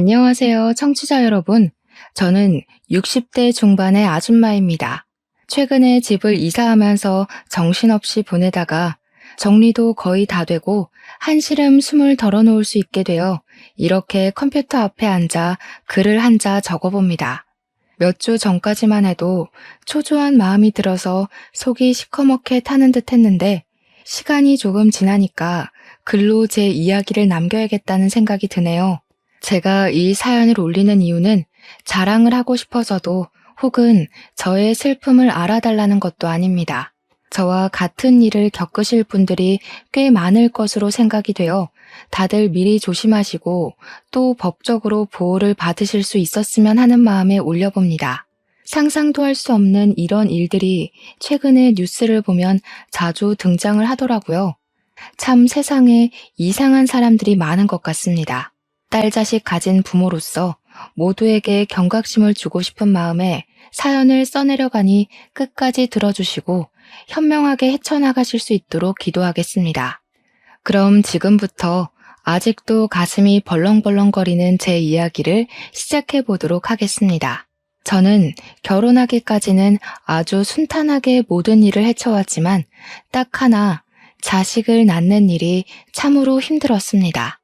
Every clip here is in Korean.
안녕하세요, 청취자 여러분. 저는 60대 중반의 아줌마입니다. 최근에 집을 이사하면서 정신없이 보내다가 정리도 거의 다 되고 한시름 숨을 덜어놓을 수 있게 되어 이렇게 컴퓨터 앞에 앉아 글을 한 자 적어봅니다. 몇 주 전까지만 해도 초조한 마음이 들어서 속이 시커멓게 타는 듯 했는데 시간이 조금 지나니까 글로 제 이야기를 남겨야겠다는 생각이 드네요. 제가 이 사연을 올리는 이유는 자랑을 하고 싶어서도 혹은 저의 슬픔을 알아달라는 것도 아닙니다. 저와 같은 일을 겪으실 분들이 꽤 많을 것으로 생각이 되어 다들 미리 조심하시고 또 법적으로 보호를 받으실 수 있었으면 하는 마음에 올려봅니다. 상상도 할 수 없는 이런 일들이 최근에 뉴스를 보면 자주 등장을 하더라고요. 참 세상에 이상한 사람들이 많은 것 같습니다. 딸 자식 가진 부모로서 모두에게 경각심을 주고 싶은 마음에 사연을 써내려가니 끝까지 들어주시고 현명하게 헤쳐나가실 수 있도록 기도하겠습니다. 그럼 지금부터 아직도 가슴이 벌렁벌렁거리는 제 이야기를 시작해 보도록 하겠습니다. 저는 결혼하기까지는 아주 순탄하게 모든 일을 헤쳐왔지만 딱 하나 자식을 낳는 일이 참으로 힘들었습니다.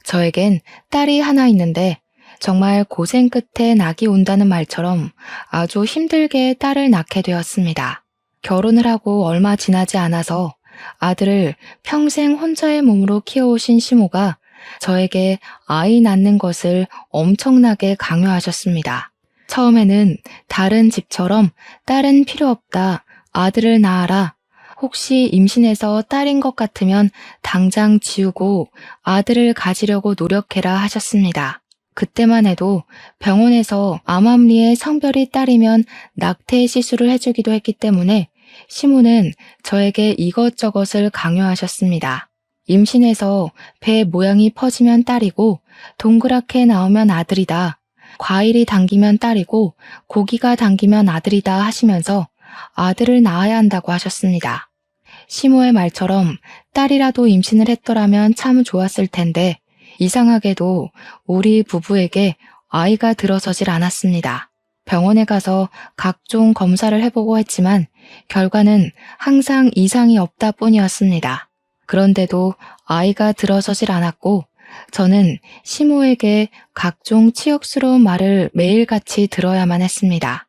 저에겐 딸이 하나 있는데 정말 고생 끝에 낙이 온다는 말처럼 아주 힘들게 딸을 낳게 되었습니다. 결혼을 하고 얼마 지나지 않아서 아들을 평생 혼자의 몸으로 키워오신 시모가 저에게 아이 낳는 것을 엄청나게 강요하셨습니다. 처음에는 다른 집처럼 딸은 필요 없다, 아들을 낳아라, 혹시 임신해서 딸인 것 같으면 당장 지우고 아들을 가지려고 노력해라 하셨습니다. 그때만 해도 병원에서 암암리에 성별이 딸이면 낙태 시술을 해주기도 했기 때문에 시모는 저에게 이것저것을 강요하셨습니다. 임신해서 배 모양이 퍼지면 딸이고 동그랗게 나오면 아들이다. 과일이 당기면 딸이고 고기가 당기면 아들이다 하시면서 아들을 낳아야 한다고 하셨습니다. 시모의 말처럼 딸이라도 임신을 했더라면 참 좋았을 텐데 이상하게도 우리 부부에게 아이가 들어서질 않았습니다. 병원에 가서 각종 검사를 해보고 했지만 결과는 항상 이상이 없다 뿐이었습니다. 그런데도 아이가 들어서질 않았고 저는 시모에게 각종 치욕스러운 말을 매일같이 들어야만 했습니다.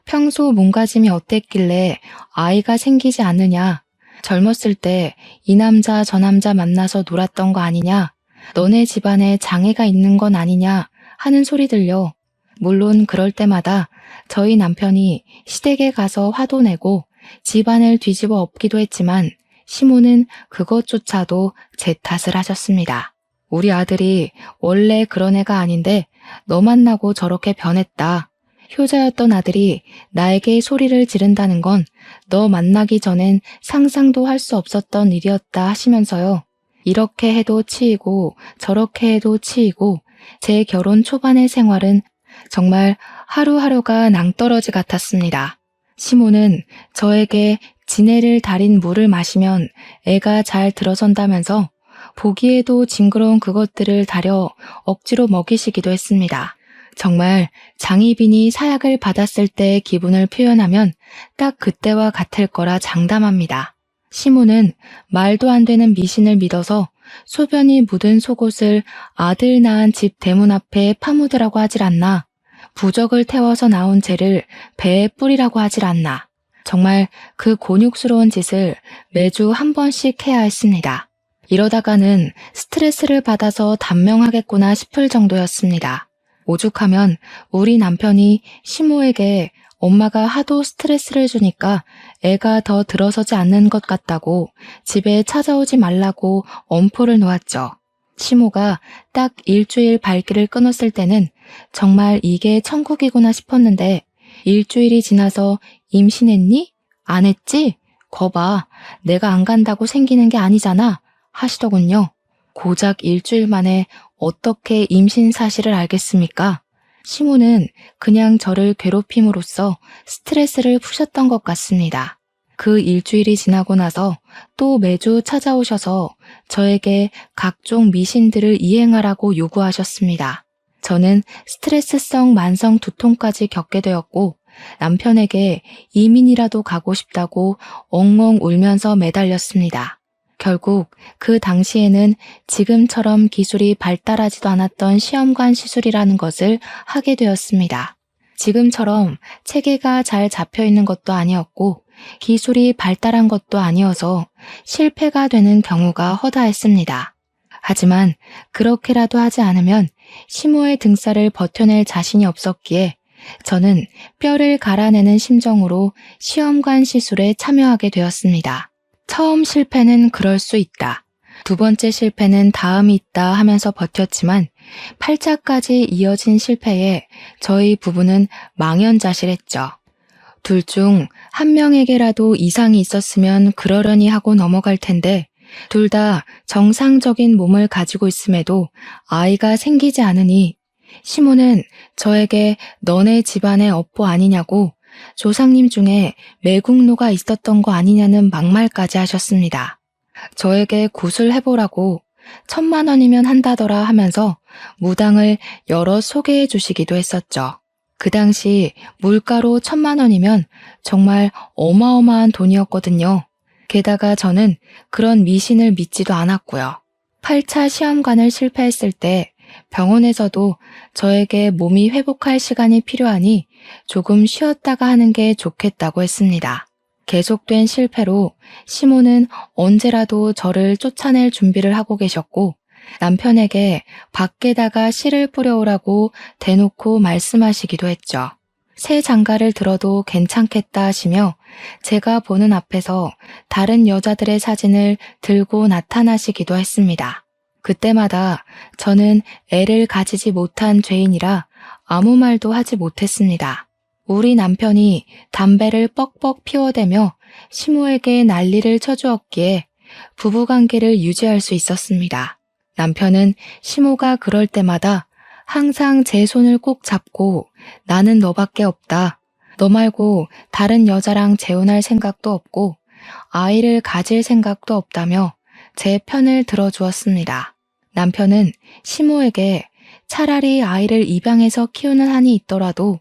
평소 몸가짐이 어땠길래 아이가 생기지 않느냐, 젊었을 때 이 남자 저 남자 만나서 놀았던 거 아니냐, 너네 집안에 장애가 있는 건 아니냐 하는 소리들요. 물론 그럴 때마다 저희 남편이 시댁에 가서 화도 내고 집안을 뒤집어 엎기도 했지만 시모는 그것조차도 제 탓을 하셨습니다. 우리 아들이 원래 그런 애가 아닌데 너 만나고 저렇게 변했다. 효자였던 아들이 나에게 소리를 지른다는 건 너 만나기 전엔 상상도 할 수 없었던 일이었다 하시면서요. 이렇게 해도 치이고 저렇게 해도 치이고 제 결혼 초반의 생활은 정말 하루하루가 낭떠러지 같았습니다. 시모는 저에게 지네를 달인 물을 마시면 애가 잘 들어선다면서 보기에도 징그러운 그것들을 다려 억지로 먹이시기도 했습니다. 정말 장희빈이 사약을 받았을 때의 기분을 표현하면 딱 그때와 같을 거라 장담합니다. 시모는 말도 안 되는 미신을 믿어서 소변이 묻은 속옷을 아들 낳은 집 대문 앞에 파묻으라고 하질 않나, 부적을 태워서 나온 재를 배에 뿌리라고 하질 않나, 정말 그 곤욕스러운 짓을 매주 한 번씩 해야 했습니다. 이러다가는 스트레스를 받아서 단명하겠구나 싶을 정도였습니다. 오죽하면 우리 남편이 시모에게 엄마가 하도 스트레스를 주니까 애가 더 들어서지 않는 것 같다고 집에 찾아오지 말라고 엄포를 놓았죠. 시모가 딱 일주일 발길을 끊었을 때는 정말 이게 천국이구나 싶었는데 일주일이 지나서 임신했니? 안 했지? 거봐, 내가 안 간다고 생기는 게 아니잖아 하시더군요. 고작 일주일 만에 어떻게 임신 사실을 알겠습니까? 시모는 그냥 저를 괴롭힘으로써 스트레스를 푸셨던 것 같습니다. 그 일주일이 지나고 나서 또 매주 찾아오셔서 저에게 각종 미신들을 이행하라고 요구하셨습니다. 저는 스트레스성 만성 두통까지 겪게 되었고 남편에게 이민이라도 가고 싶다고 엉엉 울면서 매달렸습니다. 결국 그 당시에는 지금처럼 기술이 발달하지도 않았던 시험관 시술이라는 것을 하게 되었습니다. 지금처럼 체계가 잘 잡혀 있는 것도 아니었고 기술이 발달한 것도 아니어서 실패가 되는 경우가 허다했습니다. 하지만 그렇게라도 하지 않으면 시모의 등살을 버텨낼 자신이 없었기에 저는 뼈를 갈아내는 심정으로 시험관 시술에 참여하게 되었습니다. 처음 실패는 그럴 수 있다. 두 번째 실패는 다음이 있다 하면서 버텼지만 8차까지 이어진 실패에 저희 부부는 망연자실했죠. 둘 중 한 명에게라도 이상이 있었으면 그러려니 하고 넘어갈 텐데 둘 다 정상적인 몸을 가지고 있음에도 아이가 생기지 않으니 시모는 저에게 너네 집안의 업보 아니냐고 조상님 중에 매국노가 있었던 거 아니냐는 막말까지 하셨습니다. 저에게 굿을 해보라고 1,000만 원이면 한다더라 하면서 무당을 여러 소개해 주시기도 했었죠. 그 당시 물가로 1,000만 원이면 정말 어마어마한 돈이었거든요. 게다가 저는 그런 미신을 믿지도 않았고요. 8차 시험관을 실패했을 때 병원에서도 저에게 몸이 회복할 시간이 필요하니 조금 쉬었다가 하는 게 좋겠다고 했습니다. 계속된 실패로 시모는 언제라도 저를 쫓아낼 준비를 하고 계셨고 남편에게 밖에다가 씨를 뿌려오라고 대놓고 말씀하시기도 했죠. 새 장가를 들어도 괜찮겠다 하시며 제가 보는 앞에서 다른 여자들의 사진을 들고 나타나시기도 했습니다. 그때마다 저는 애를 가지지 못한 죄인이라 아무 말도 하지 못했습니다. 우리 남편이 담배를 뻑뻑 피워대며 시모에게 난리를 쳐주었기에 부부관계를 유지할 수 있었습니다. 남편은 시모가 그럴 때마다 항상 제 손을 꼭 잡고 나는 너밖에 없다. 너 말고 다른 여자랑 재혼할 생각도 없고 아이를 가질 생각도 없다며 제 편을 들어주었습니다. 남편은 시모에게 차라리 아이를 입양해서 키우는 한이 있더라도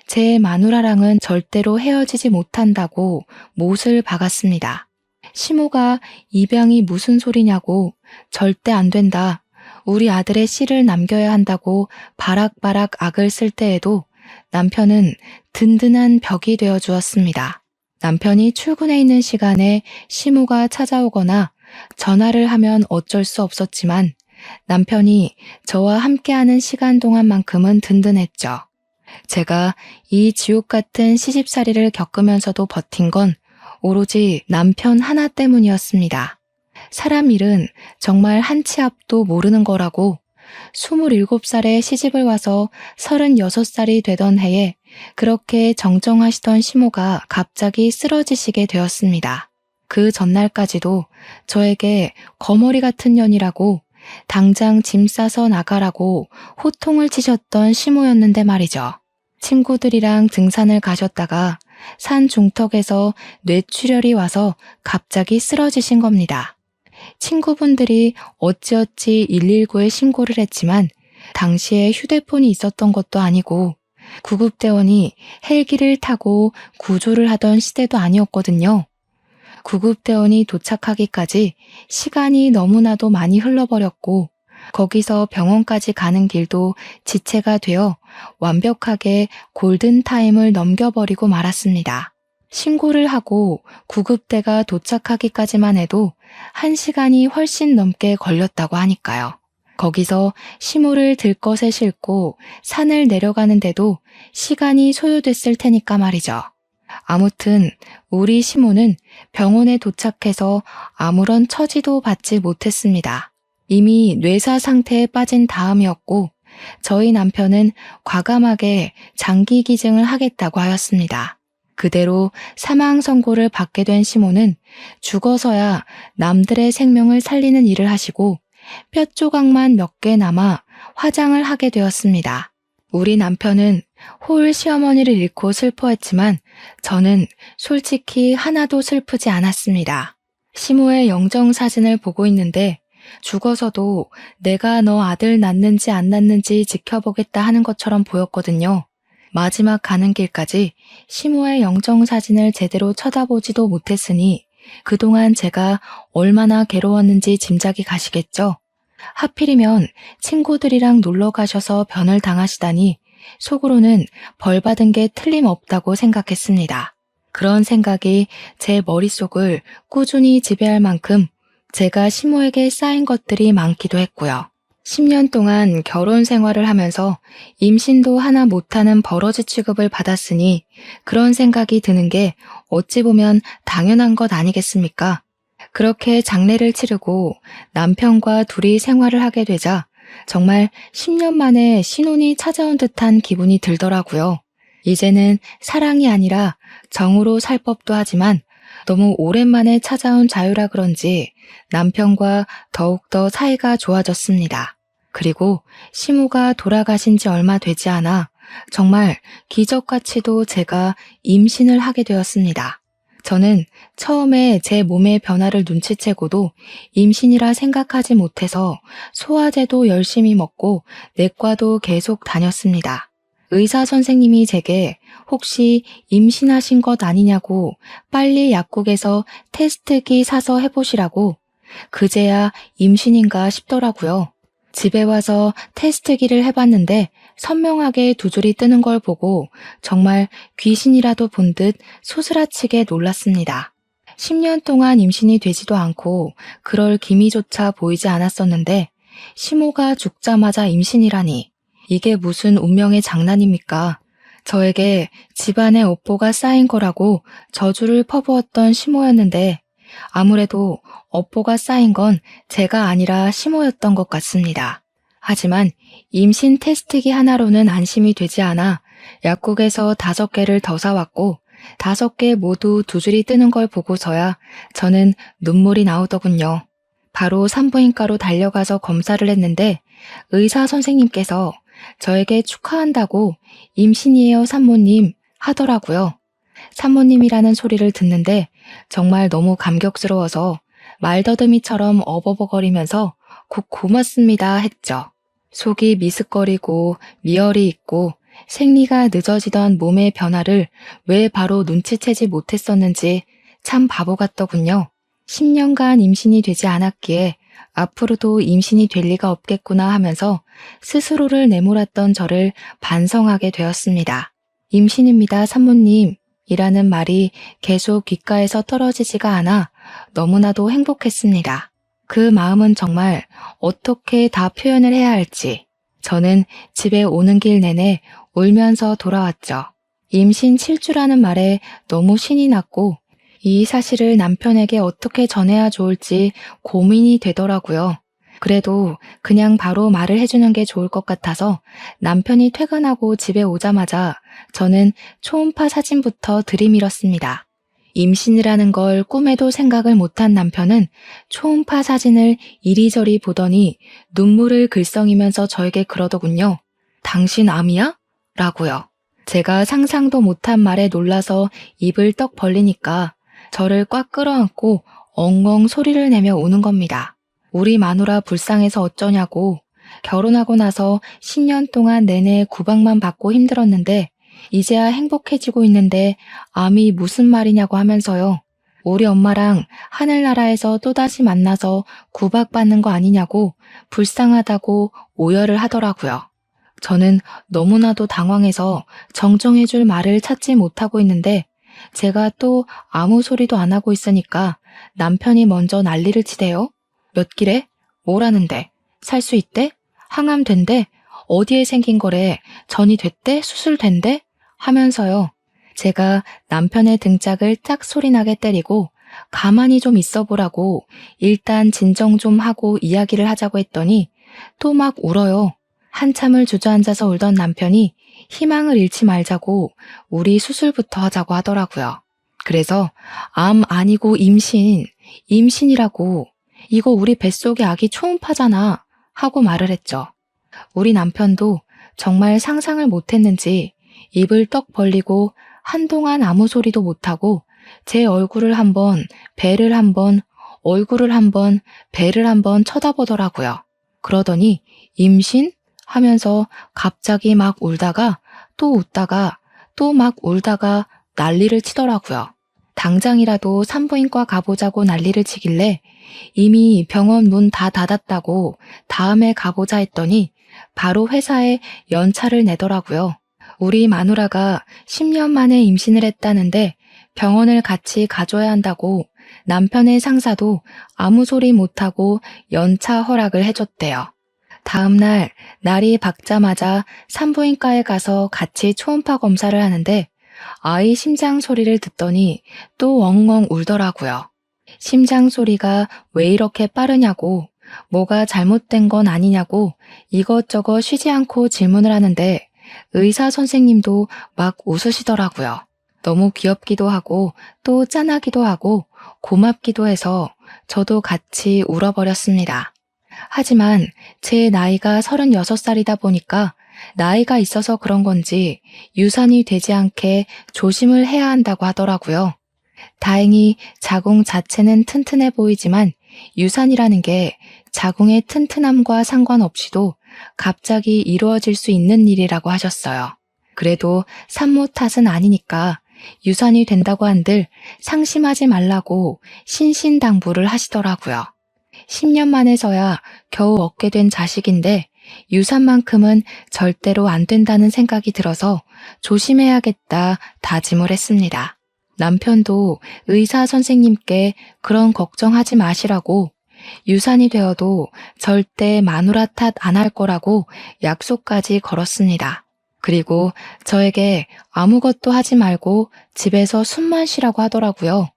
제 마누라랑은 절대로 헤어지지 못한다고 못을 박았습니다. 시모가 입양이 무슨 소리냐고 절대 안 된다. 우리 아들의 씨를 남겨야 한다고 바락바락 악을 쓸 때에도 남편은 든든한 벽이 되어 주었습니다. 남편이 출근해 있는 시간에 시모가 찾아오거나 전화를 하면 어쩔 수 없었지만 남편이 저와 함께하는 시간 동안만큼은 든든했죠. 제가 이 지옥 같은 시집살이를 겪으면서도 버틴 건 오로지 남편 하나 때문이었습니다. 사람 일은 정말 한 치 앞도 모르는 거라고 27살에 시집을 와서 36살이 되던 해에 그렇게 정정하시던 시모가 갑자기 쓰러지시게 되었습니다. 그 전날까지도 저에게 거머리 같은 년이라고 당장 짐 싸서 나가라고 호통을 치셨던 시모였는데 말이죠. 친구들이랑 등산을 가셨다가 산 중턱에서 뇌출혈이 와서 갑자기 쓰러지신 겁니다. 친구분들이 어찌어찌 119에 신고를 했지만 당시에 휴대폰이 있었던 것도 아니고 구급대원이 헬기를 타고 구조를 하던 시대도 아니었거든요. 구급대원이 도착하기까지 시간이 너무나도 많이 흘러버렸고 거기서 병원까지 가는 길도 지체가 되어 완벽하게 골든타임을 넘겨버리고 말았습니다. 신고를 하고 구급대가 도착하기까지만 해도 1시간이 훨씬 넘게 걸렸다고 하니까요. 거기서 시모를 들것에 싣고 산을 내려가는데도 시간이 소요됐을 테니까 말이죠. 아무튼 우리 시모는 병원에 도착해서 아무런 처지도 받지 못했습니다. 이미 뇌사 상태에 빠진 다음이었고 저희 남편은 과감하게 장기 기증을 하겠다고 하였습니다. 그대로 사망 선고를 받게 된 시모는 죽어서야 남들의 생명을 살리는 일을 하시고 뼈 조각만 몇 개 남아 화장을 하게 되었습니다. 우리 남편은 홀 시어머니를 잃고 슬퍼했지만 저는 솔직히 하나도 슬프지 않았습니다. 시모의 영정사진을 보고 있는데 죽어서도 내가 너 아들 낳는지 안 낳는지 지켜보겠다 하는 것처럼 보였거든요. 마지막 가는 길까지 시모의 영정사진을 제대로 쳐다보지도 못했으니 그동안 제가 얼마나 괴로웠는지 짐작이 가시겠죠? 하필이면 친구들이랑 놀러 가셔서 변을 당하시다니 속으로는 벌 받은 게 틀림없다고 생각했습니다. 그런 생각이 제 머릿속을 꾸준히 지배할 만큼 제가 시모에게 쌓인 것들이 많기도 했고요. 10년 동안 결혼 생활을 하면서 임신도 하나 못하는 버러지 취급을 받았으니 그런 생각이 드는 게 어찌 보면 당연한 것 아니겠습니까? 그렇게 장례를 치르고 남편과 둘이 생활을 하게 되자 정말 10년 만에 신혼이 찾아온 듯한 기분이 들더라고요. 이제는 사랑이 아니라 정으로 살 법도 하지만 너무 오랜만에 찾아온 자유라 그런지 남편과 더욱더 사이가 좋아졌습니다. 그리고 시모가 돌아가신 지 얼마 되지 않아 정말 기적같이도 제가 임신을 하게 되었습니다. 저는 처음에 제 몸의 변화를 눈치채고도 임신이라 생각하지 못해서 소화제도 열심히 먹고 내과도 계속 다녔습니다. 의사 선생님이 제게 혹시 임신하신 것 아니냐고 빨리 약국에서 테스트기 사서 해보시라고 그제야 임신인가 싶더라고요. 집에 와서 테스트기를 해봤는데 선명하게 두 줄이 뜨는 걸 보고 정말 귀신이라도 본 듯 소스라치게 놀랐습니다. 10년 동안 임신이 되지도 않고 그럴 기미조차 보이지 않았었는데 시모가 죽자마자 임신이라니 이게 무슨 운명의 장난입니까? 저에게 집안에 업보가 쌓인 거라고 저주를 퍼부었던 시모였는데 아무래도 업보가 쌓인 건 제가 아니라 시모였던 것 같습니다. 하지만 임신 테스트기 하나로는 안심이 되지 않아 약국에서 5개를 더 사왔고 5개 모두 두 줄이 뜨는 걸 보고서야 저는 눈물이 나오더군요. 바로 산부인과로 달려가서 검사를 했는데 의사 선생님께서 저에게 축하한다고 임신이에요 산모님 하더라고요. 산모님이라는 소리를 듣는데 정말 너무 감격스러워서 말더듬이처럼 어버버거리면서 곧 고맙습니다 했죠. 속이 미스거리고 미열이 있고 생리가 늦어지던 몸의 변화를 왜 바로 눈치채지 못했었는지 참 바보 같더군요. 10년간 임신이 되지 않았기에 앞으로도 임신이 될 리가 없겠구나 하면서 스스로를 내몰았던 저를 반성하게 되었습니다. 임신입니다, 산모님. 이라는 말이 계속 귓가에서 떨어지지가 않아 너무나도 행복했습니다. 그 마음은 정말 어떻게 다 표현을 해야 할지 저는 집에 오는 길 내내 울면서 돌아왔죠. 임신 7주라는 말에 너무 신이 났고 이 사실을 남편에게 어떻게 전해야 좋을지 고민이 되더라고요. 그래도 그냥 바로 말을 해주는 게 좋을 것 같아서 남편이 퇴근하고 집에 오자마자 저는 초음파 사진부터 들이밀었습니다. 임신이라는 걸 꿈에도 생각을 못한 남편은 초음파 사진을 이리저리 보더니 눈물을 글썽이면서 저에게 그러더군요. 당신 암이야? 라고요. 제가 상상도 못한 말에 놀라서 입을 떡 벌리니까 저를 꽉 끌어안고 엉엉 소리를 내며 우는 겁니다. 우리 마누라 불쌍해서 어쩌냐고 결혼하고 나서 10년 동안 내내 구박만 받고 힘들었는데 이제야 행복해지고 있는데 암이 무슨 말이냐고 하면서요. 우리 엄마랑 하늘나라에서 또다시 만나서 구박받는 거 아니냐고 불쌍하다고 오열을 하더라고요. 저는 너무나도 당황해서 정정해줄 말을 찾지 못하고 있는데 제가 또 아무 소리도 안 하고 있으니까 남편이 먼저 난리를 치대요. 몇 길에? 뭐라는데? 살 수 있대? 항암 된대? 어디에 생긴 거래? 전이 됐대? 수술된대? 하면서요. 제가 남편의 등짝을 짝 소리나게 때리고 가만히 좀 있어 보라고 일단 진정 좀 하고 이야기를 하자고 했더니 또 막 울어요. 한참을 주저앉아서 울던 남편이 희망을 잃지 말자고 우리 수술부터 하자고 하더라고요. 그래서 암 아니고 임신이라고 이거 우리 뱃속의 아기 초음파잖아 하고 말을 했죠. 우리 남편도 정말 상상을 못했는지 입을 떡 벌리고 한동안 아무 소리도 못하고 제 얼굴을 한번 배를 한번 얼굴을 한번, 배를 한번 쳐다보더라고요. 그러더니 임신? 하면서 갑자기 막 울다가 또 웃다가 또 막 울다가 난리를 치더라고요. 당장이라도 산부인과 가보자고 난리를 치길래 이미 병원 문 다 닫았다고 다음에 가보자 했더니 바로 회사에 연차를 내더라고요. 우리 마누라가 10년 만에 임신을 했다는데 병원을 같이 가줘야 한다고 남편의 상사도 아무 소리 못하고 연차 허락을 해줬대요. 다음날 날이 밝자마자 산부인과에 가서 같이 초음파 검사를 하는데 아이 심장 소리를 듣더니 또 엉엉 울더라고요. 심장 소리가 왜 이렇게 빠르냐고, 뭐가 잘못된 건 아니냐고 이것저것 쉬지 않고 질문을 하는데 의사 선생님도 막 웃으시더라고요. 너무 귀엽기도 하고 또 짠하기도 하고 고맙기도 해서 저도 같이 울어버렸습니다. 하지만 제 나이가 36살이다 보니까 나이가 있어서 그런 건지 유산이 되지 않게 조심을 해야 한다고 하더라고요. 다행히 자궁 자체는 튼튼해 보이지만 유산이라는 게 자궁의 튼튼함과 상관없이도 갑자기 이루어질 수 있는 일이라고 하셨어요. 그래도 산모 탓은 아니니까 유산이 된다고 한들 상심하지 말라고 신신당부를 하시더라고요. 10년 만에서야 겨우 얻게 된 자식인데 유산만큼은 절대로 안 된다는 생각이 들어서 조심해야겠다 다짐을 했습니다. 남편도 의사 선생님께 그런 걱정하지 마시라고 유산이 되어도 절대 마누라 탓 안 할 거라고 약속까지 걸었습니다. 그리고 저에게 아무것도 하지 말고 집에서 숨만 쉬라고 하더라고요.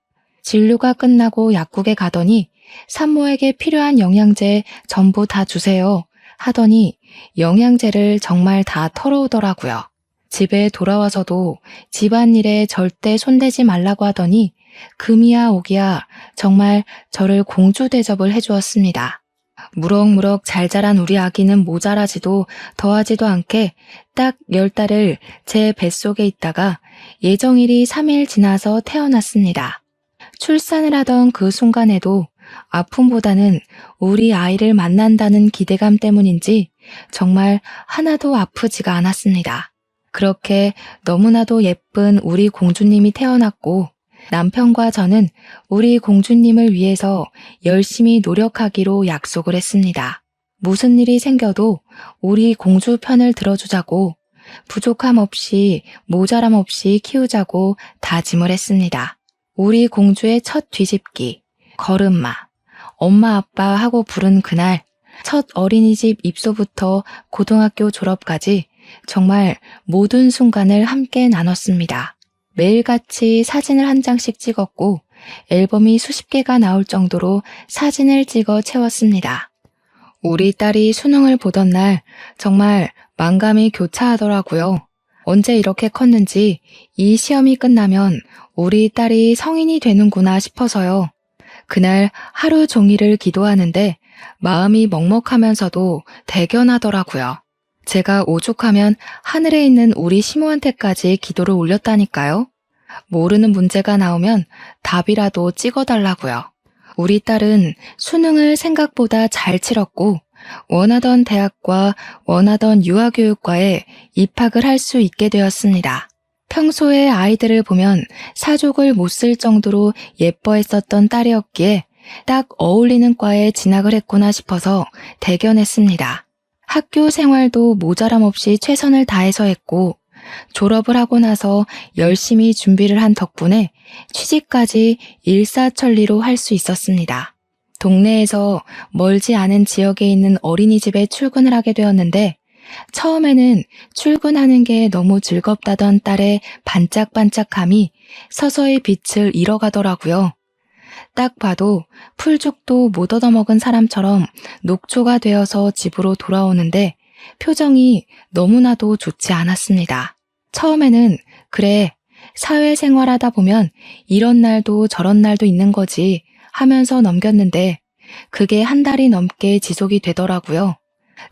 진료가 끝나고 약국에 가더니 산모에게 필요한 영양제 전부 다 주세요 하더니 영양제를 정말 다 털어오더라고요. 집에 돌아와서도 집안일에 절대 손대지 말라고 하더니 금이야 오기야 정말 저를 공주 대접을 해주었습니다. 무럭무럭 잘 자란 우리 아기는 모자라지도 더하지도 않게 딱 10달을 제 뱃속에 있다가 예정일이 3일 지나서 태어났습니다. 출산을 하던 그 순간에도 아픔보다는 우리 아이를 만난다는 기대감 때문인지 정말 하나도 아프지가 않았습니다. 그렇게 너무나도 예쁜 우리 공주님이 태어났고 남편과 저는 우리 공주님을 위해서 열심히 노력하기로 약속을 했습니다. 무슨 일이 생겨도 우리 공주 편을 들어주자고 부족함 없이 모자람 없이 키우자고 다짐을 했습니다. 우리 공주의 첫 뒤집기, 걸음마, 엄마 아빠 하고 부른 그날 첫 어린이집 입소부터 고등학교 졸업까지 정말 모든 순간을 함께 나눴습니다. 매일같이 사진을 한 장씩 찍었고 앨범이 수십 개가 나올 정도로 사진을 찍어 채웠습니다. 우리 딸이 수능을 보던 날 정말 만감이 교차하더라고요. 언제 이렇게 컸는지 이 시험이 끝나면 우리 딸이 성인이 되는구나 싶어서요. 그날 하루 종일을 기도하는데 마음이 먹먹하면서도 대견하더라고요. 제가 오죽하면 하늘에 있는 우리 시모한테까지 기도를 올렸다니까요. 모르는 문제가 나오면 답이라도 찍어달라고요. 우리 딸은 수능을 생각보다 잘 치렀고 원하던 대학과 원하던 유아교육과에 입학을 할 수 있게 되었습니다. 평소에 아이들을 보면 사족을 못 쓸 정도로 예뻐했었던 딸이었기에 딱 어울리는 과에 진학을 했구나 싶어서 대견했습니다. 학교 생활도 모자람 없이 최선을 다해서 했고 졸업을 하고 나서 열심히 준비를 한 덕분에 취직까지 일사천리로 할 수 있었습니다. 동네에서 멀지 않은 지역에 있는 어린이집에 출근을 하게 되었는데 처음에는 출근하는 게 너무 즐겁다던 딸의 반짝반짝함이 서서히 빛을 잃어가더라고요. 딱 봐도 풀죽도 못 얻어먹은 사람처럼 녹초가 되어서 집으로 돌아오는데 표정이 너무나도 좋지 않았습니다. 처음에는 그래, 사회생활하다 보면 이런 날도 저런 날도 있는 거지 하면서 넘겼는데 그게 한 달이 넘게 지속이 되더라고요.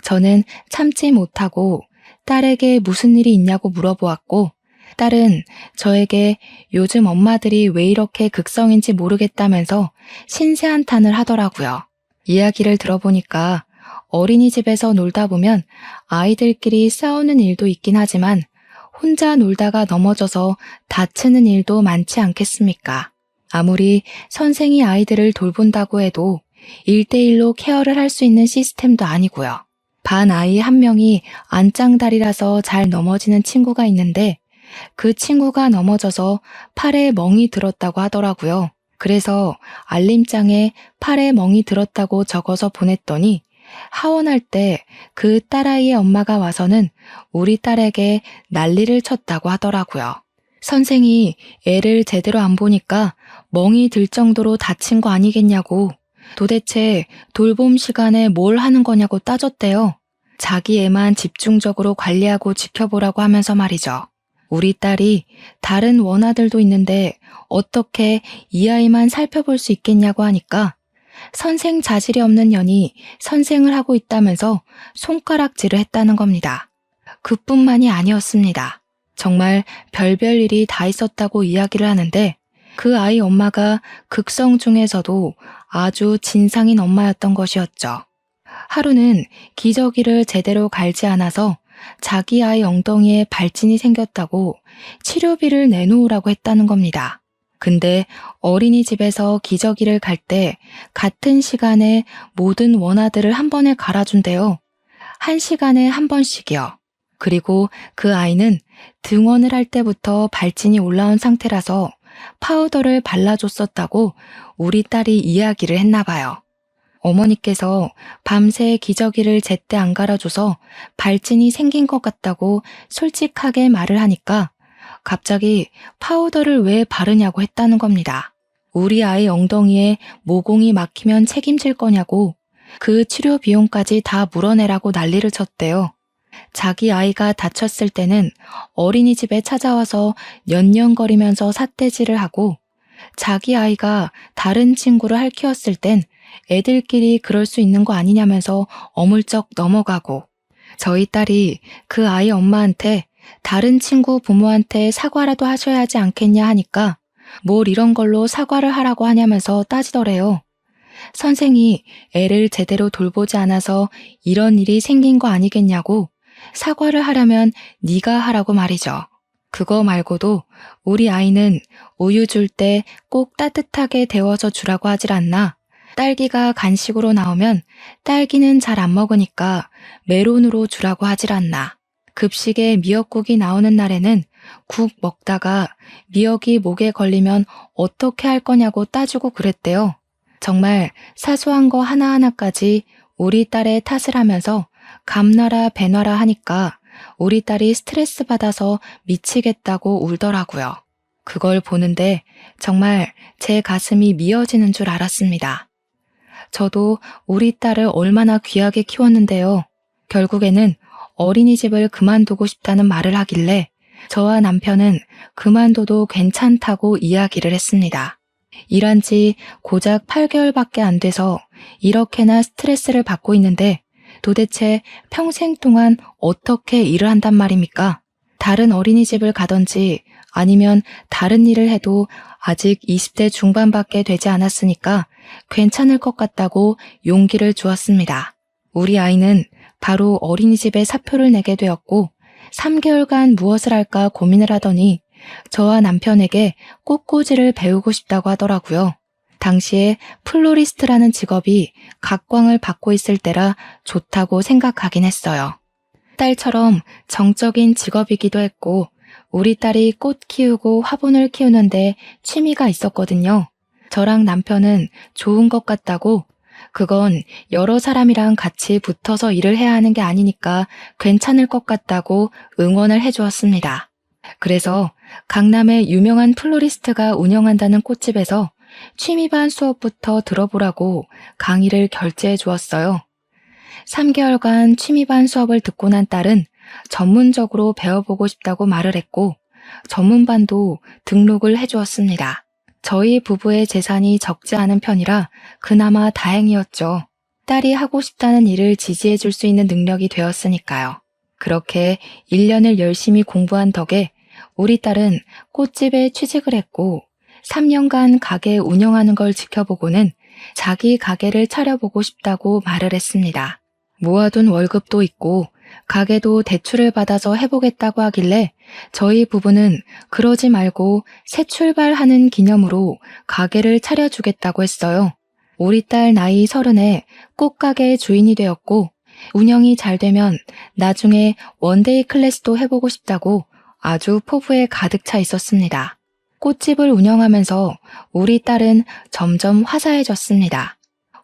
저는 참지 못하고 딸에게 무슨 일이 있냐고 물어보았고 딸은 저에게 요즘 엄마들이 왜 이렇게 극성인지 모르겠다면서 신세한탄을 하더라고요. 이야기를 들어보니까 어린이집에서 놀다 보면 아이들끼리 싸우는 일도 있긴 하지만 혼자 놀다가 넘어져서 다치는 일도 많지 않겠습니까? 아무리 선생이 아이들을 돌본다고 해도 1대1로 케어를 할 수 있는 시스템도 아니고요. 반 아이 한 명이 안짱다리라서 잘 넘어지는 친구가 있는데 그 친구가 넘어져서 팔에 멍이 들었다고 하더라고요. 그래서 알림장에 팔에 멍이 들었다고 적어서 보냈더니 하원할 때 그 딸아이의 엄마가 와서는 우리 딸에게 난리를 쳤다고 하더라고요. 선생이 애를 제대로 안 보니까 멍이 들 정도로 다친 거 아니겠냐고, 도대체 돌봄 시간에 뭘 하는 거냐고 따졌대요. 자기 애만 집중적으로 관리하고 지켜보라고 하면서 말이죠. 우리 딸이 다른 원아들도 있는데 어떻게 이 아이만 살펴볼 수 있겠냐고 하니까 선생 자질이 없는 년이 선생을 하고 있다면서 손가락질을 했다는 겁니다. 그뿐만이 아니었습니다. 정말 별별 일이 다 있었다고 이야기를 하는데 그 아이 엄마가 극성 중에서도 아주 진상인 엄마였던 것이었죠. 하루는 기저귀를 제대로 갈지 않아서 자기 아이 엉덩이에 발진이 생겼다고 치료비를 내놓으라고 했다는 겁니다. 근데 어린이집에서 기저귀를 갈 때 같은 시간에 모든 원아들을 한 번에 갈아준대요. 1시간에 한 번씩이요. 그리고 그 아이는 등원을 할 때부터 발진이 올라온 상태라서 파우더를 발라줬었다고 우리 딸이 이야기를 했나 봐요. 어머니께서 밤새 기저귀를 제때 안 갈아줘서 발진이 생긴 것 같다고 솔직하게 말을 하니까 갑자기 파우더를 왜 바르냐고 했다는 겁니다. 우리 아이 엉덩이에 모공이 막히면 책임질 거냐고 그 치료 비용까지 다 물어내라고 난리를 쳤대요. 자기 아이가 다쳤을 때는 어린이집에 찾아와서 년년거리면서 삿대질을 하고 자기 아이가 다른 친구를 핥히었을 땐 애들끼리 그럴 수 있는 거 아니냐면서 어물쩍 넘어가고 저희 딸이 그 아이 엄마한테 다른 친구 부모한테 사과라도 하셔야 하지 않겠냐 하니까 뭘 이런 걸로 사과를 하라고 하냐면서 따지더래요. 선생이 애를 제대로 돌보지 않아서 이런 일이 생긴 거 아니겠냐고 사과를 하려면 네가 하라고 말이죠. 그거 말고도 우리 아이는 우유 줄 때 꼭 따뜻하게 데워서 주라고 하질 않나. 딸기가 간식으로 나오면 딸기는 잘 안 먹으니까 메론으로 주라고 하질 않나. 급식에 미역국이 나오는 날에는 국 먹다가 미역이 목에 걸리면 어떻게 할 거냐고 따지고 그랬대요. 정말 사소한 거 하나하나까지 우리 딸의 탓을 하면서 감나라 배놔라 하니까 우리 딸이 스트레스 받아서 미치겠다고 울더라고요. 그걸 보는데 정말 제 가슴이 미어지는 줄 알았습니다. 저도 우리 딸을 얼마나 귀하게 키웠는데요. 결국에는 어린이집을 그만두고 싶다는 말을 하길래 저와 남편은 그만둬도 괜찮다고 이야기를 했습니다. 일한 지 고작 8개월밖에 안 돼서 이렇게나 스트레스를 받고 있는데 도대체 평생 동안 어떻게 일을 한단 말입니까? 다른 어린이집을 가든지 아니면 다른 일을 해도 아직 20대 중반밖에 되지 않았으니까 괜찮을 것 같다고 용기를 주었습니다. 우리 아이는 바로 어린이집에 사표를 내게 되었고 3개월간 무엇을 할까 고민을 하더니 저와 남편에게 꽃꽂이를 배우고 싶다고 하더라고요. 당시에 플로리스트라는 직업이 각광을 받고 있을 때라 좋다고 생각하긴 했어요. 딸처럼 정적인 직업이기도 했고 우리 딸이 꽃 키우고 화분을 키우는데 취미가 있었거든요. 저랑 남편은 좋은 것 같다고 그건 여러 사람이랑 같이 붙어서 일을 해야 하는 게 아니니까 괜찮을 것 같다고 응원을 해주었습니다. 그래서 강남의 유명한 플로리스트가 운영한다는 꽃집에서 취미반 수업부터 들어보라고 강의를 결제해 주었어요. 3개월간 취미반 수업을 듣고 난 딸은 전문적으로 배워보고 싶다고 말을 했고 전문반도 등록을 해주었습니다. 저희 부부의 재산이 적지 않은 편이라 그나마 다행이었죠. 딸이 하고 싶다는 일을 지지해 줄 수 있는 능력이 되었으니까요. 그렇게 1년을 열심히 공부한 덕에 우리 딸은 꽃집에 취직을 했고 3년간 가게 운영하는 걸 지켜보고는 자기 가게를 차려보고 싶다고 말을 했습니다. 모아둔 월급도 있고 가게도 대출을 받아서 해보겠다고 하길래 저희 부부는 그러지 말고 새 출발하는 기념으로 가게를 차려주겠다고 했어요. 우리 딸 나이 30에 꽃가게 주인이 되었고 운영이 잘 되면 나중에 원데이 클래스도 해보고 싶다고 아주 포부에 가득 차 있었습니다. 꽃집을 운영하면서 우리 딸은 점점 화사해졌습니다.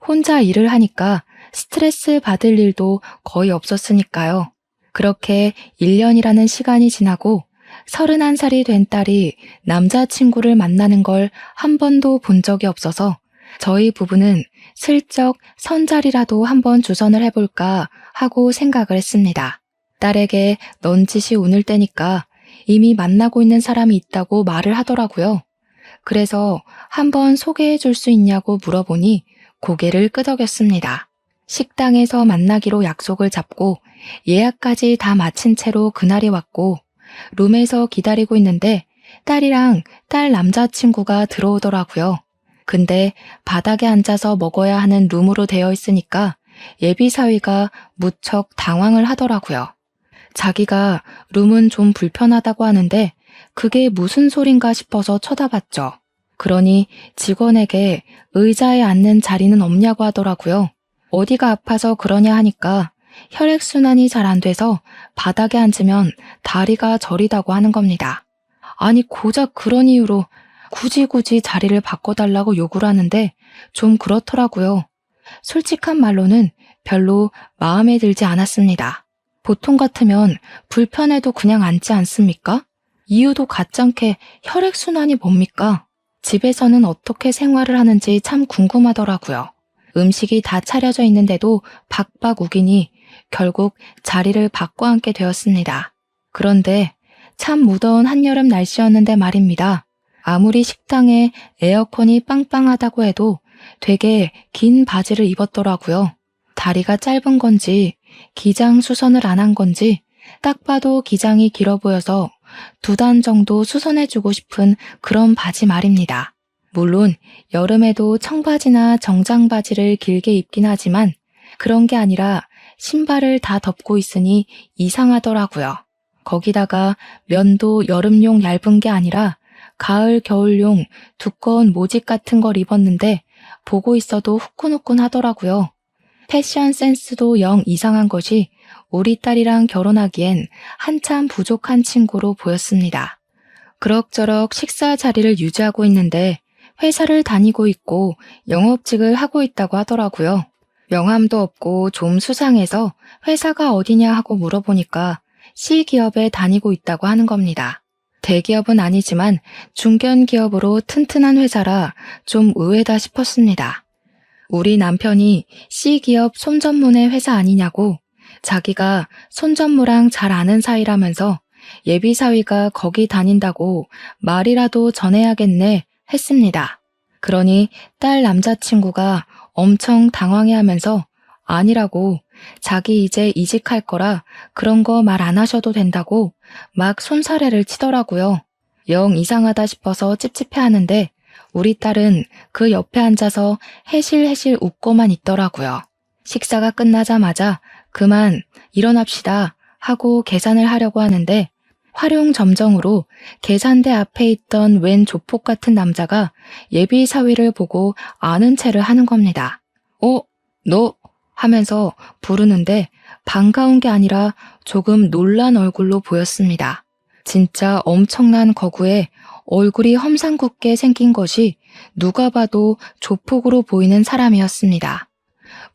혼자 일을 하니까 스트레스 받을 일도 거의 없었으니까요. 그렇게 1년이라는 시간이 지나고 31살이 된 딸이 남자친구를 만나는 걸 한 번도 본 적이 없어서 저희 부부는 슬쩍 선자리라도 한번 주선을 해볼까 하고 생각을 했습니다. 딸에게 넌지시 운을 떼니까 이미 만나고 있는 사람이 있다고 말을 하더라고요. 그래서 한번 소개해 줄 수 있냐고 물어보니 고개를 끄덕였습니다. 식당에서 만나기로 약속을 잡고 예약까지 다 마친 채로 그날이 왔고 룸에서 기다리고 있는데 딸이랑 딸 남자친구가 들어오더라고요. 근데 바닥에 앉아서 먹어야 하는 룸으로 되어 있으니까 예비사위가 무척 당황을 하더라고요. 자기가 룸은 좀 불편하다고 하는데 그게 무슨 소린가 싶어서 쳐다봤죠. 그러니 직원에게 의자에 앉는 자리는 없냐고 하더라고요. 어디가 아파서 그러냐 하니까 혈액순환이 잘 안 돼서 바닥에 앉으면 다리가 저리다고 하는 겁니다. 아니 고작 그런 이유로 굳이 자리를 바꿔달라고 요구를 하는데 좀 그렇더라고요. 솔직한 말로는 별로 마음에 들지 않았습니다. 보통 같으면 불편해도 그냥 앉지 않습니까? 이유도 가짱게 혈액순환이 뭡니까? 집에서는 어떻게 생활을 하는지 참 궁금하더라고요. 음식이 다 차려져 있는데도 박박 우기니 결국 자리를 바꿔 앉게 되었습니다. 그런데 참 무더운 한여름 날씨였는데 말입니다. 아무리 식당에 에어컨이 빵빵하다고 해도 되게 긴 바지를 입었더라고요. 다리가 짧은 건지 기장 수선을 안 한 건지 딱 봐도 기장이 길어 보여서 2단 정도 수선해주고 싶은 그런 바지 말입니다. 물론 여름에도 청바지나 정장바지를 길게 입긴 하지만 그런 게 아니라 신발을 다 덮고 있으니 이상하더라고요. 거기다가 면도 여름용 얇은 게 아니라 가을 겨울용 두꺼운 모직 같은 걸 입었는데 보고 있어도 후끈후끈 하더라고요. 패션 센스도 영 이상한 것이 우리 딸이랑 결혼하기엔 한참 부족한 친구로 보였습니다. 그럭저럭 식사 자리를 유지하고 있는데 회사를 다니고 있고 영업직을 하고 있다고 하더라고요. 명함도 없고 좀 수상해서 회사가 어디냐 하고 물어보니까 C기업에 다니고 있다고 하는 겁니다. 대기업은 아니지만 중견기업으로 튼튼한 회사라 좀 의외다 싶었습니다. 우리 남편이 C기업 손전문의 회사 아니냐고 자기가 손전무랑 잘 아는 사이라면서 예비사위가 거기 다닌다고 말이라도 전해야겠네 했습니다. 그러니 딸 남자친구가 엄청 당황해하면서 아니라고 자기 이제 이직할 거라 그런 거 말 안 하셔도 된다고 막 손사래를 치더라고요. 영 이상하다 싶어서 찝찝해하는데 우리 딸은 그 옆에 앉아서 해실해실 웃고만 있더라고요. 식사가 끝나자마자 그만 일어납시다 하고 계산을 하려고 하는데 활용점정으로 계산대 앞에 있던 웬 조폭 같은 남자가 예비사위를 보고 아는 체를 하는 겁니다. 너? 하면서 부르는데 반가운 게 아니라 조금 놀란 얼굴로 보였습니다. 진짜 엄청난 거구에 얼굴이 험상궂게 생긴 것이 누가 봐도 조폭으로 보이는 사람이었습니다.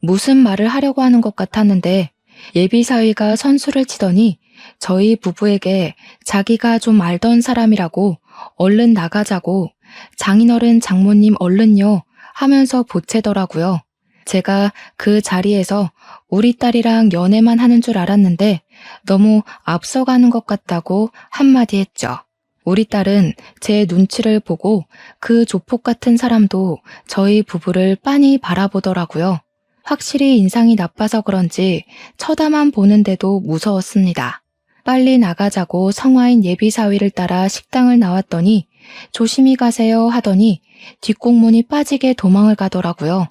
무슨 말을 하려고 하는 것 같았는데 예비사위가 선수를 치더니 저희 부부에게 자기가 좀 알던 사람이라고 얼른 나가자고 장인어른 장모님 얼른요 하면서 보채더라고요. 제가 그 자리에서 우리 딸이랑 연애만 하는 줄 알았는데 너무 앞서가는 것 같다고 한마디 했죠. 우리 딸은 제 눈치를 보고 그 조폭 같은 사람도 저희 부부를 빤히 바라보더라고요. 확실히 인상이 나빠서 그런지 쳐다만 보는데도 무서웠습니다. 빨리 나가자고 성화인 예비사위를 따라 식당을 나왔더니 조심히 가세요 하더니 뒷공문이 빠지게 도망을 가더라고요.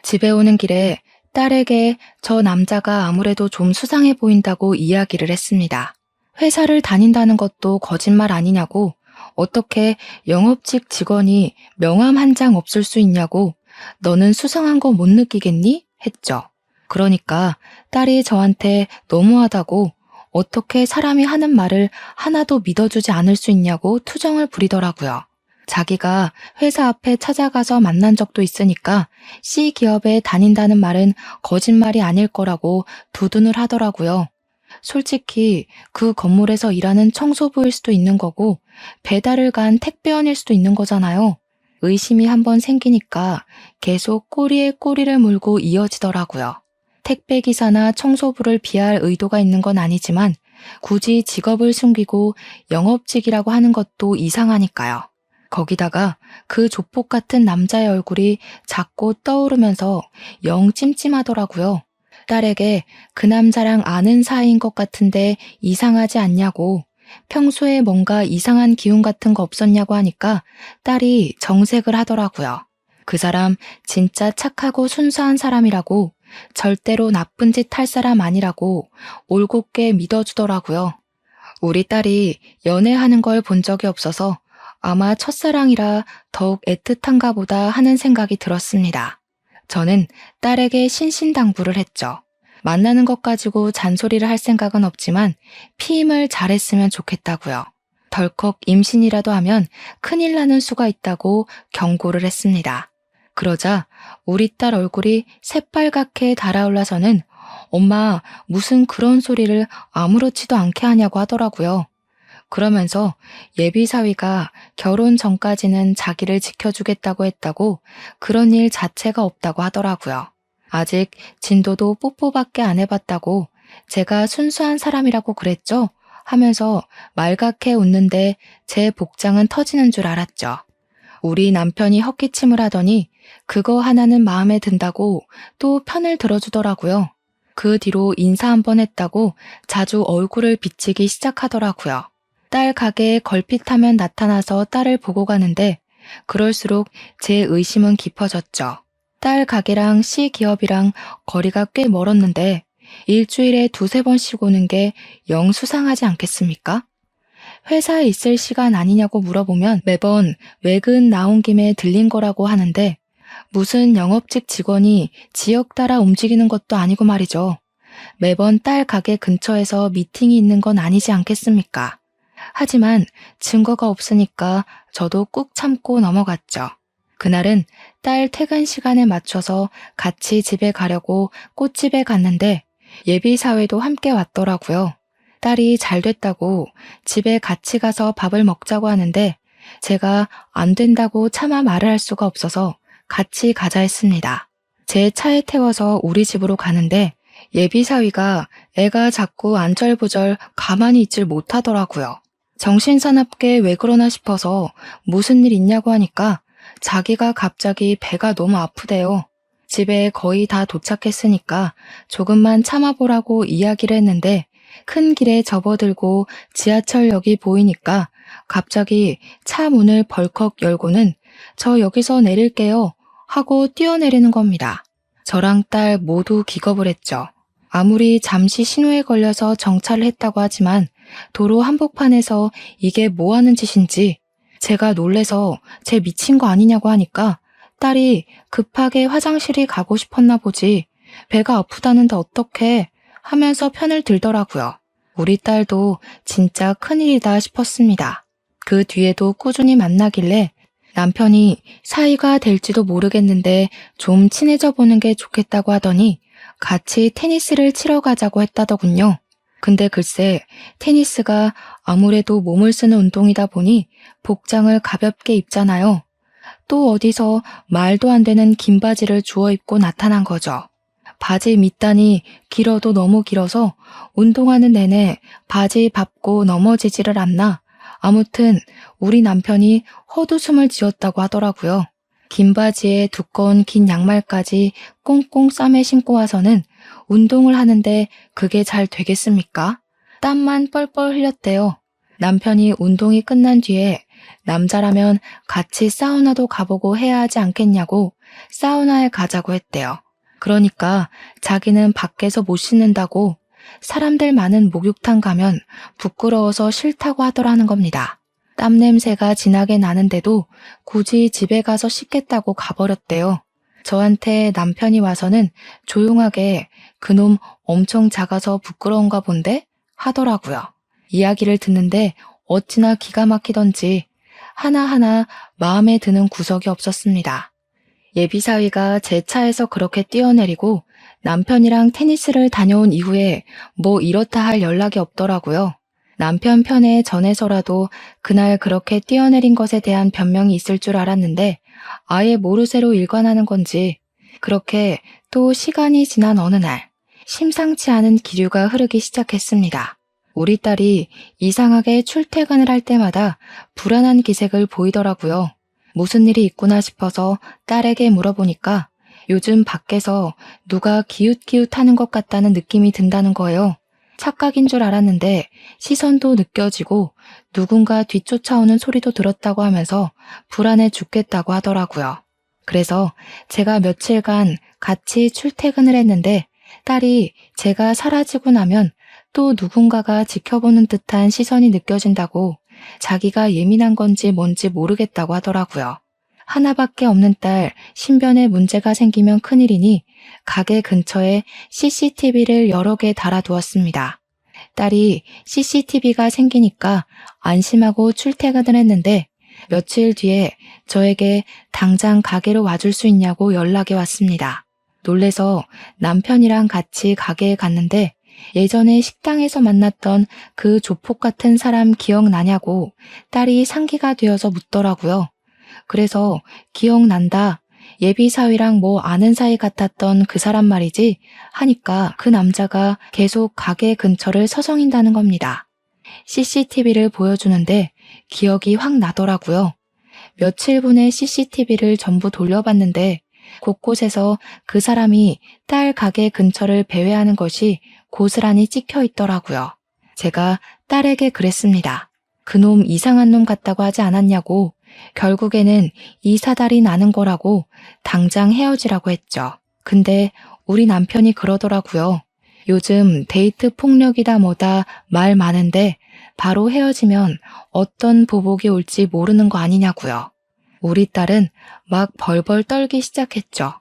집에 오는 길에 딸에게 저 남자가 아무래도 좀 수상해 보인다고 이야기를 했습니다. 회사를 다닌다는 것도 거짓말 아니냐고, 어떻게 영업직 직원이 명함 한 장 없을 수 있냐고, 너는 수상한 거 못 느끼겠니? 했죠. 그러니까 딸이 저한테 너무하다고, 어떻게 사람이 하는 말을 하나도 믿어주지 않을 수 있냐고 투정을 부리더라고요. 자기가 회사 앞에 찾아가서 만난 적도 있으니까 C기업에 다닌다는 말은 거짓말이 아닐 거라고 두둔을 하더라고요. 솔직히 그 건물에서 일하는 청소부일 수도 있는 거고 배달을 간 택배원일 수도 있는 거잖아요. 의심이 한번 생기니까 계속 꼬리에 꼬리를 물고 이어지더라고요. 택배기사나 청소부를 비할 의도가 있는 건 아니지만 굳이 직업을 숨기고 영업직이라고 하는 것도 이상하니까요. 거기다가 그 조폭 같은 남자의 얼굴이 자꾸 떠오르면서 영 찜찜하더라고요. 딸에게 그 남자랑 아는 사이인 것 같은데 이상하지 않냐고, 평소에 뭔가 이상한 기운 같은 거 없었냐고 하니까 딸이 정색을 하더라고요. 그 사람 진짜 착하고 순수한 사람이라고, 절대로 나쁜 짓 할 사람 아니라고 올곧게 믿어주더라고요. 우리 딸이 연애하는 걸 본 적이 없어서 아마 첫사랑이라 더욱 애틋한가 보다 하는 생각이 들었습니다. 저는 딸에게 신신당부를 했죠. 만나는 것 가지고 잔소리를 할 생각은 없지만 피임을 잘했으면 좋겠다고요. 덜컥 임신이라도 하면 큰일 나는 수가 있다고 경고를 했습니다. 그러자 우리 딸 얼굴이 새빨갛게 달아올라서는 엄마 무슨 그런 소리를 아무렇지도 않게 하냐고 하더라고요. 그러면서 예비사위가 결혼 전까지는 자기를 지켜주겠다고 했다고, 그런 일 자체가 없다고 하더라고요. 아직 진도도 뽀뽀밖에 안 해봤다고, 제가 순수한 사람이라고 그랬죠? 하면서 말갛게 웃는데 제 복장은 터지는 줄 알았죠. 우리 남편이 헛기침을 하더니 그거 하나는 마음에 든다고 또 편을 들어주더라고요. 그 뒤로 인사 한번 했다고 자주 얼굴을 비치기 시작하더라고요. 딸 가게에 걸핏하면 나타나서 딸을 보고 가는데 그럴수록 제 의심은 깊어졌죠. 딸 가게랑 C기업이랑 거리가 꽤 멀었는데 일주일에 두세 번씩 오는 게 영 수상하지 않겠습니까? 회사에 있을 시간 아니냐고 물어보면 매번 외근 나온 김에 들린 거라고 하는데 무슨 영업직 직원이 지역 따라 움직이는 것도 아니고 말이죠. 매번 딸 가게 근처에서 미팅이 있는 건 아니지 않겠습니까? 하지만 증거가 없으니까 저도 꾹 참고 넘어갔죠. 그날은 딸 퇴근 시간에 맞춰서 같이 집에 가려고 꽃집에 갔는데 예비사회도 함께 왔더라고요. 딸이 잘 됐다고 집에 같이 가서 밥을 먹자고 하는데 제가 안 된다고 차마 말을 할 수가 없어서 같이 가자 했습니다. 제 차에 태워서 우리 집으로 가는데 예비사위가 애가 자꾸 안절부절 가만히 있질 못하더라고요. 정신사납게 왜 그러나 싶어서 무슨 일 있냐고 하니까 자기가 갑자기 배가 너무 아프대요. 집에 거의 다 도착했으니까 조금만 참아보라고 이야기를 했는데 큰 길에 접어들고 지하철역이 보이니까 갑자기 차 문을 벌컥 열고는 저 여기서 내릴게요 하고 뛰어내리는 겁니다. 저랑 딸 모두 기겁을 했죠. 아무리 잠시 신호에 걸려서 정차를 했다고 하지만 도로 한복판에서 이게 뭐 하는 짓인지 제가 놀래서 쟤 미친 거 아니냐고 하니까 딸이 급하게 화장실이 가고 싶었나 보지 배가 아프다는데 어떡해 하면서 편을 들더라고요. 우리 딸도 진짜 큰일이다 싶었습니다. 그 뒤에도 꾸준히 만나길래 남편이 사이가 될지도 모르겠는데 좀 친해져 보는 게 좋겠다고 하더니 같이 테니스를 치러 가자고 했다더군요. 근데 글쎄 테니스가 아무래도 몸을 쓰는 운동이다 보니 복장을 가볍게 입잖아요. 또 어디서 말도 안 되는 긴 바지를 주워 입고 나타난 거죠. 바지 밑단이 길어도 너무 길어서 운동하는 내내 바지 밟고 넘어지지를 않나. 아무튼 우리 남편이 헛웃음을 지었다고 하더라고요. 긴 바지에 두꺼운 긴 양말까지 꽁꽁 싸매 신고 와서는 운동을 하는데 그게 잘 되겠습니까? 땀만 뻘뻘 흘렸대요. 남편이 운동이 끝난 뒤에 남자라면 같이 사우나도 가보고 해야 하지 않겠냐고 사우나에 가자고 했대요. 그러니까 자기는 밖에서 못 씻는다고 사람들 많은 목욕탕 가면 부끄러워서 싫다고 하더라는 겁니다. 땀 냄새가 진하게 나는데도 굳이 집에 가서 씻겠다고 가버렸대요. 저한테 남편이 와서는 조용하게 그놈 엄청 작아서 부끄러운가 본데? 하더라고요. 이야기를 듣는데 어찌나 기가 막히던지 하나하나 마음에 드는 구석이 없었습니다. 예비사위가 제 차에서 그렇게 뛰어내리고 남편이랑 테니스를 다녀온 이후에 뭐 이렇다 할 연락이 없더라고요. 남편 편에 전해서라도 그날 그렇게 뛰어내린 것에 대한 변명이 있을 줄 알았는데 아예 모르쇠로 일관하는 건지 그렇게 또 시간이 지난 어느 날 심상치 않은 기류가 흐르기 시작했습니다. 우리 딸이 이상하게 출퇴근을 할 때마다 불안한 기색을 보이더라고요. 무슨 일이 있구나 싶어서 딸에게 물어보니까 요즘 밖에서 누가 기웃기웃하는 것 같다는 느낌이 든다는 거예요. 착각인 줄 알았는데 시선도 느껴지고 누군가 뒤쫓아오는 소리도 들었다고 하면서 불안해 죽겠다고 하더라고요. 그래서 제가 며칠간 같이 출퇴근을 했는데 딸이 제가 사라지고 나면 또 누군가가 지켜보는 듯한 시선이 느껴진다고 자기가 예민한 건지 뭔지 모르겠다고 하더라고요. 하나밖에 없는 딸 신변에 문제가 생기면 큰일이니 가게 근처에 CCTV를 여러 개 달아두었습니다. 딸이 CCTV가 생기니까 안심하고 출퇴근을 했는데 며칠 뒤에 저에게 당장 가게로 와줄 수 있냐고 연락이 왔습니다. 놀래서 남편이랑 같이 가게에 갔는데 예전에 식당에서 만났던 그 조폭 같은 사람 기억나냐고 딸이 상기가 되어서 묻더라고요. 그래서 기억난다. 예비사위랑 뭐 아는 사이 같았던 그 사람 말이지 하니까 그 남자가 계속 가게 근처를 서성인다는 겁니다. CCTV를 보여주는데 기억이 확 나더라고요. 며칠 분의 CCTV를 전부 돌려봤는데 곳곳에서 그 사람이 딸 가게 근처를 배회하는 것이 고스란히 찍혀 있더라고요. 제가 딸에게 그랬습니다. 그놈 이상한 놈 같다고 하지 않았냐고 결국에는 이 사달이 나는 거라고 당장 헤어지라고 했죠. 근데 우리 남편이 그러더라고요. 요즘 데이트 폭력이다 뭐다 말 많은데 바로 헤어지면 어떤 보복이 올지 모르는 거 아니냐고요. 우리 딸은 막 벌벌 떨기 시작했죠.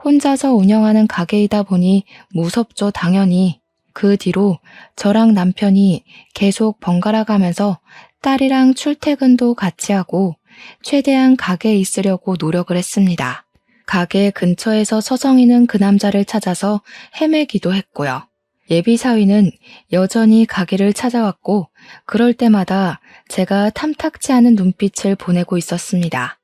혼자서 운영하는 가게이다 보니 무섭죠, 당연히. 그 뒤로 저랑 남편이 계속 번갈아 가면서 딸이랑 출퇴근도 같이 하고 최대한 가게에 있으려고 노력을 했습니다. 가게 근처에서 서성이는 그 남자를 찾아서 헤매기도 했고요. 예비사위는 여전히 가게를 찾아왔고 그럴 때마다 제가 탐탁지 않은 눈빛을 보내고 있었습니다.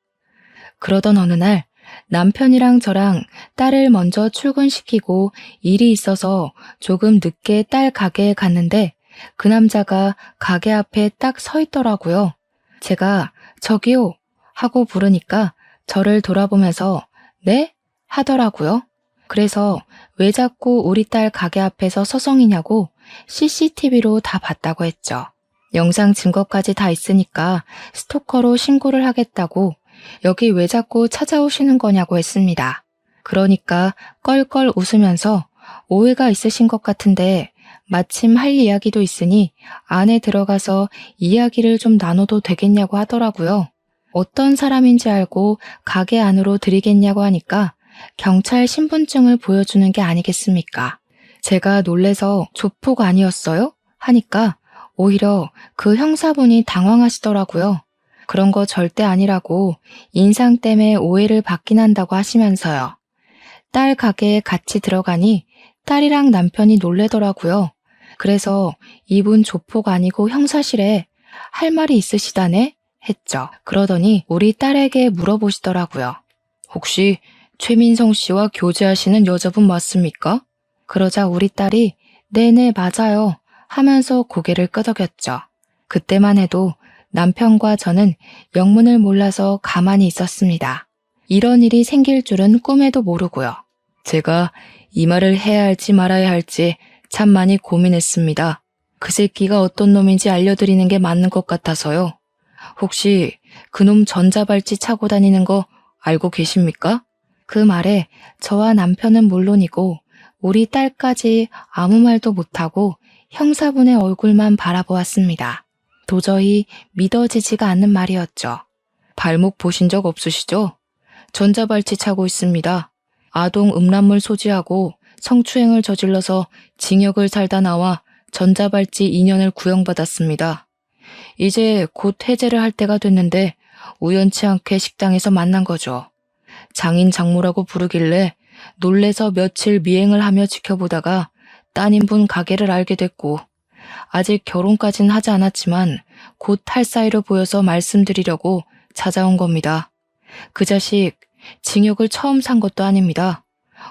그러던 어느 날 남편이랑 저랑 딸을 먼저 출근시키고 일이 있어서 조금 늦게 딸 가게에 갔는데 그 남자가 가게 앞에 딱 서 있더라고요. 제가 저기요 하고 부르니까 저를 돌아보면서 네? 하더라고요. 그래서 왜 자꾸 우리 딸 가게 앞에서 서성이냐고 CCTV로 다 봤다고 했죠. 영상 증거까지 다 있으니까 스토커로 신고를 하겠다고 여기 왜 자꾸 찾아오시는 거냐고 했습니다. 그러니까 껄껄 웃으면서 오해가 있으신 것 같은데 마침 할 이야기도 있으니 안에 들어가서 이야기를 좀 나눠도 되겠냐고 하더라고요. 어떤 사람인지 알고 가게 안으로 들이겠냐고 하니까 경찰 신분증을 보여주는 게 아니겠습니까? 제가 놀래서 조폭 아니었어요? 하니까 오히려 그 형사분이 당황하시더라고요. 그런 거 절대 아니라고 인상 때문에 오해를 받긴 한다고 하시면서요. 딸 가게에 같이 들어가니 딸이랑 남편이 놀래더라고요. 그래서 이분 조폭 아니고 형사실에 할 말이 있으시다네? 했죠. 그러더니 우리 딸에게 물어보시더라고요. 혹시 최민성 씨와 교제하시는 여자분 맞습니까? 그러자 우리 딸이 네네 맞아요 하면서 고개를 끄덕였죠. 그때만 해도 남편과 저는 영문을 몰라서 가만히 있었습니다. 이런 일이 생길 줄은 꿈에도 모르고요. 제가 이 말을 해야 할지 말아야 할지 참 많이 고민했습니다. 그 새끼가 어떤 놈인지 알려드리는 게 맞는 것 같아서요. 혹시 그놈 전자발찌 차고 다니는 거 알고 계십니까? 그 말에 저와 남편은 물론이고 우리 딸까지 아무 말도 못하고 형사분의 얼굴만 바라보았습니다. 도저히 믿어지지가 않는 말이었죠. 발목 보신 적 없으시죠? 전자발찌 차고 있습니다. 아동 음란물 소지하고 성추행을 저질러서 징역을 살다 나와 전자발찌 2년을 구형받았습니다. 이제 곧 해제를 할 때가 됐는데 우연치 않게 식당에서 만난 거죠. 장인 장모라고 부르길래 놀래서 며칠 미행을 하며 지켜보다가 따님분 가게를 알게 됐고 아직 결혼까진 하지 않았지만 곧 할 사이로 보여서 말씀드리려고 찾아온 겁니다. 그 자식 징역을 처음 산 것도 아닙니다.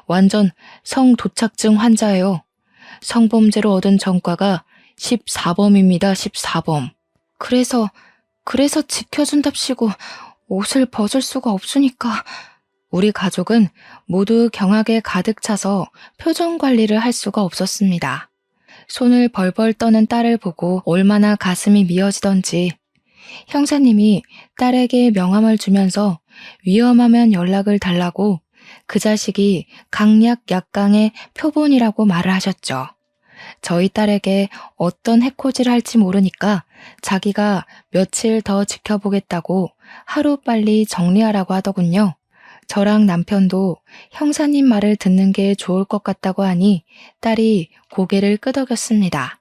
완전 성도착증 환자예요. 성범죄로 얻은 전과가 14범입니다. 14범. 그래서 지켜준답시고 옷을 벗을 수가 없으니까. 우리 가족은 모두 경악에 가득 차서 표정 관리를 할 수가 없었습니다. 손을 벌벌 떠는 딸을 보고 얼마나 가슴이 미어지던지 형사님이 딸에게 명함을 주면서 위험하면 연락을 달라고 그 자식이 강약 약강의 표본이라고 말을 하셨죠. 저희 딸에게 어떤 해코지를 할지 모르니까 자기가 며칠 더 지켜보겠다고 하루빨리 정리하라고 하더군요. 저랑 남편도 형사님 말을 듣는 게 좋을 것 같다고 하니 딸이 고개를 끄덕였습니다.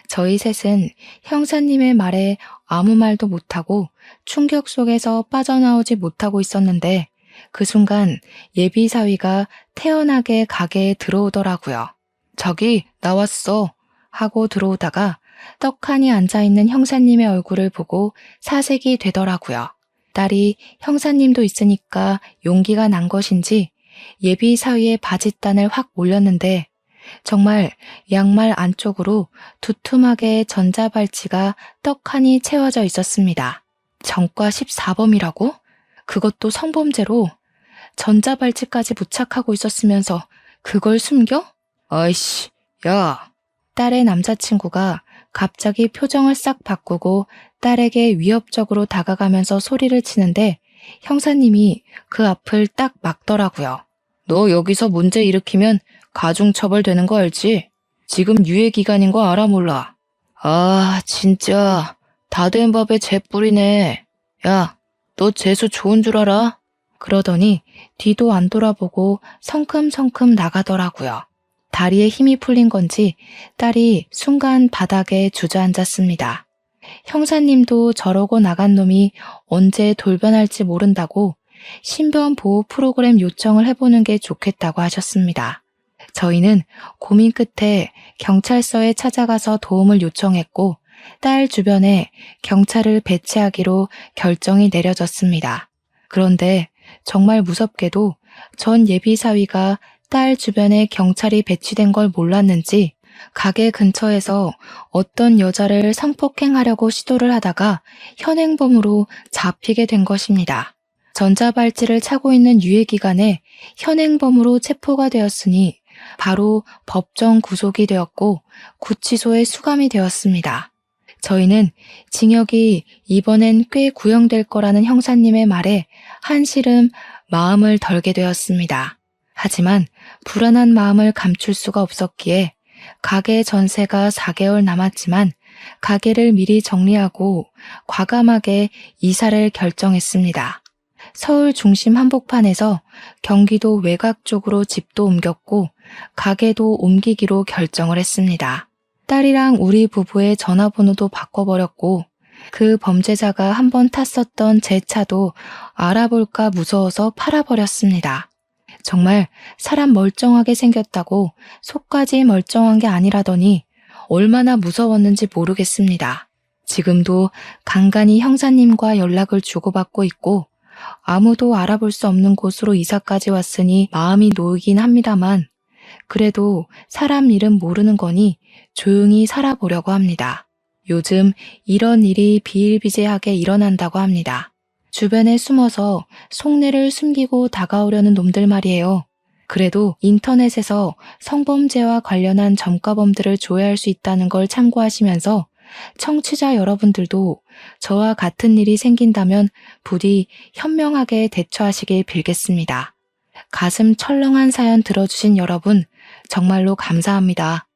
저희 셋은 형사님의 말에 아무 말도 못하고 충격 속에서 빠져나오지 못하고 있었는데 그 순간 예비사위가 태연하게 가게에 들어오더라고요. 저기 나왔어 하고 들어오다가 떡하니 앉아있는 형사님의 얼굴을 보고 사색이 되더라고요. 딸이 형사님도 있으니까 용기가 난 것인지 예비사위의 바짓단을 확 올렸는데 정말 양말 안쪽으로 두툼하게 전자발찌가 떡하니 채워져 있었습니다. 전과 14범이라고? 그것도 성범죄로 전자발찌까지 부착하고 있었으면서 그걸 숨겨? 아이씨, 야. 딸의 남자친구가 갑자기 표정을 싹 바꾸고 딸에게 위협적으로 다가가면서 소리를 치는데 형사님이 그 앞을 딱 막더라고요. 너 여기서 문제 일으키면 가중처벌 되는 거 알지? 지금 유예 기간인 거 알아 몰라? 아, 진짜 다 된 밥에 재 뿌리네. 야, 너 재수 좋은 줄 알아? 그러더니 뒤도 안 돌아보고 성큼성큼 나가더라고요. 다리에 힘이 풀린 건지 딸이 순간 바닥에 주저앉았습니다. 형사님도 저러고 나간 놈이 언제 돌변할지 모른다고 신변 보호 프로그램 요청을 해보는 게 좋겠다고 하셨습니다. 저희는 고민 끝에 경찰서에 찾아가서 도움을 요청했고 딸 주변에 경찰을 배치하기로 결정이 내려졌습니다. 그런데 정말 무섭게도 전 예비사위가 딸 주변에 경찰이 배치된 걸 몰랐는지 가게 근처에서 어떤 여자를 성폭행하려고 시도를 하다가 현행범으로 잡히게 된 것입니다. 전자발찌를 차고 있는 유예 기간에 현행범으로 체포가 되었으니 바로 법정 구속이 되었고 구치소에 수감이 되었습니다. 저희는 징역이 이번엔 꽤 구형될 거라는 형사님의 말에 한시름 마음을 덜게 되었습니다. 하지만 불안한 마음을 감출 수가 없었기에 가게 전세가 4개월 남았지만 가게를 미리 정리하고 과감하게 이사를 결정했습니다. 서울 중심 한복판에서 경기도 외곽 쪽으로 집도 옮겼고 가게도 옮기기로 결정을 했습니다. 딸이랑 우리 부부의 전화번호도 바꿔버렸고 그 범죄자가 한번 탔었던 제 차도 알아볼까 무서워서 팔아버렸습니다. 정말 사람 멀쩡하게 생겼다고 속까지 멀쩡한 게 아니라더니 얼마나 무서웠는지 모르겠습니다. 지금도 간간히 형사님과 연락을 주고받고 있고 아무도 알아볼 수 없는 곳으로 이사까지 왔으니 마음이 놓이긴 합니다만 그래도 사람 일은 모르는 거니 조용히 살아보려고 합니다. 요즘 이런 일이 비일비재하게 일어난다고 합니다. 주변에 숨어서 속내를 숨기고 다가오려는 놈들 말이에요. 그래도 인터넷에서 성범죄와 관련한 전과범들을 조회할 수 있다는 걸 참고하시면서 청취자 여러분들도 저와 같은 일이 생긴다면 부디 현명하게 대처하시길 빌겠습니다. 가슴 철렁한 사연 들어주신 여러분 정말로 감사합니다.